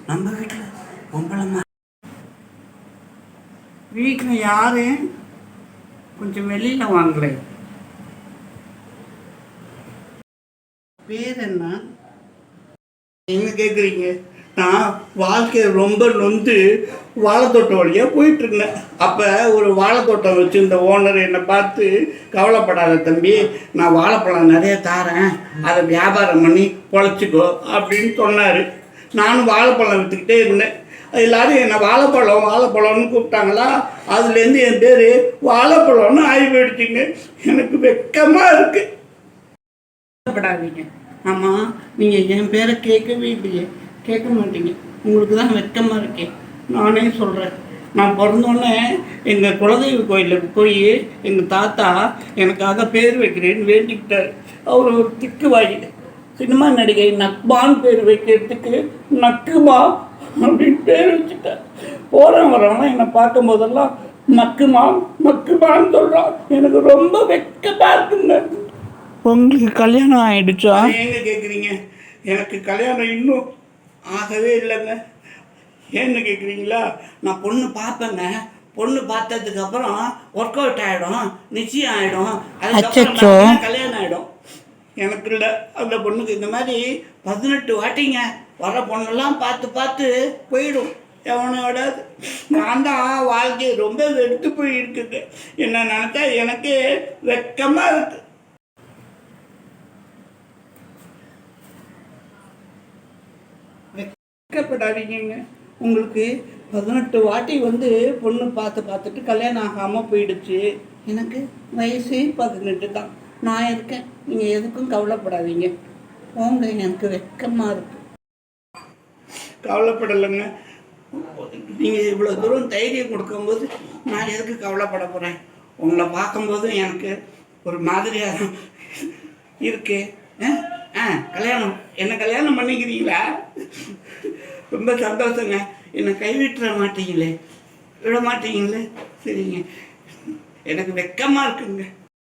நம்ம வீட்டில் பொம்பளை வீட்டில் யாரு கொஞ்சம் வெளியில் வாங்கலை. பேர் என்ன என்ன கேட்குறீங்க? நான் வாழ்க்கையை ரொம்ப நொந்து வாழைத்தோட்டம் வழியாக போயிட்டுருந்தேன். அப்போ ஒரு வாழைத்தோட்டம் வச்சுருந்த ஓனர் என்னை பார்த்து, கவலைப்படாத தம்பி, நான் வாழைப்பழம் நிறைய தாரேன், அதை வியாபாரம் பண்ணி பொழைச்சிக்கோ அப்படின்னு சொன்னார். நானும் வாழைப்பழம் விற்றுக்கிட்டே இருந்தேன். எல்லோரும் என்னை வாழைப்பழம்னு கூப்பிட்டாங்களா, அதுலேருந்து என் பேர் வாழைப்பழம்னு ஆகி போயிடுச்சுங்க. எனக்கு வெக்கமாக இருக்குது. கவலைப்படாதீங்க. ஆமாம், நீங்கள் என் பேரை கேட்கவே இல்லையே, கேட்க மாட்டீங்க. உங்களுக்கு தான் வெக்கமாக இருக்கேன். நானே சொல்கிறேன். நான் பிறந்தோடனே எங்கள் குலதெய்வ கோயிலுக்கு போய் எங்கள் தாத்தா எனக்காக பேர் வைக்கிறேன்னு வேண்டிக்கிட்டார். அவர் ஒரு திக்குவாயி. சினிமா நடிகை நக்பான்னு பேர் வைக்கிறதுக்கு நக்குமா அப்படின்னு பேர் வச்சுட்டார். போகிறேன் வரவனா என்னை பார்க்கும் போதெல்லாம் நக்குமான்னு சொல்கிறான். எனக்கு ரொம்ப வெக்கமாக இருக்குங்க. உங்களுக்கு கல்யாணம் ஆகிடுச்சா? ஏங்க கேட்குறீங்க? எனக்கு கல்யாணம் இன்னும் ஆகவே இல்லைங்க. ஏன்னு கேட்குறீங்களா? நான் பொண்ணு பார்ப்பேங்க. பொண்ணு பார்த்ததுக்கப்புறம் ஒர்க் அவுட் ஆகிடும், நிச்சயம் ஆகிடும், அதுக்கப்புறம் கல்யாணம் ஆகிடும். எனக்கு இல்லை, அந்த பொண்ணுக்கு இந்த மாதிரி 18 வாட்டிங்க வர பொண்ணெல்லாம் பார்த்து போயிடும். எவனோட நான் தான் வாழ்க்கை ரொம்ப வெறுத்து போயிருக்குது. என்ன நினச்சா எனக்கு வெக்கமாக இருக்குது. வெக்கப்படாதீங்க. உங்களுக்கு 18 வாட்டி பொண்ணு பார்த்துட்டு கல்யாணம் ஆகாமல் போயிடுச்சு. எனக்கு வயசே 18 தான். நான் இருக்கேன். நீங்கள் எதுக்கும் கவலைப்படாதீங்க. போங்க, எனக்கு வெக்கமாக இருக்கு. கவலைப்படலைங்க. நீங்கள் இவ்வளோ தூரம் தைரியம் கொடுக்கும்போது நான் எதுக்கு கவலைப்பட போகிறேன்? உங்களை பார்க்கும்போதும் எனக்கு ஒரு மாதிரியாக இருக்கு. கல்யாணம் பண்ணிக்கிறீங்களா? ரொம்ப சந்தோஷங்க. என்னை கைவிட்டுற மாட்டீங்களே, விட மாட்டீங்களே. சரிங்க, எனக்கு வெக்கமாக இருக்குங்க.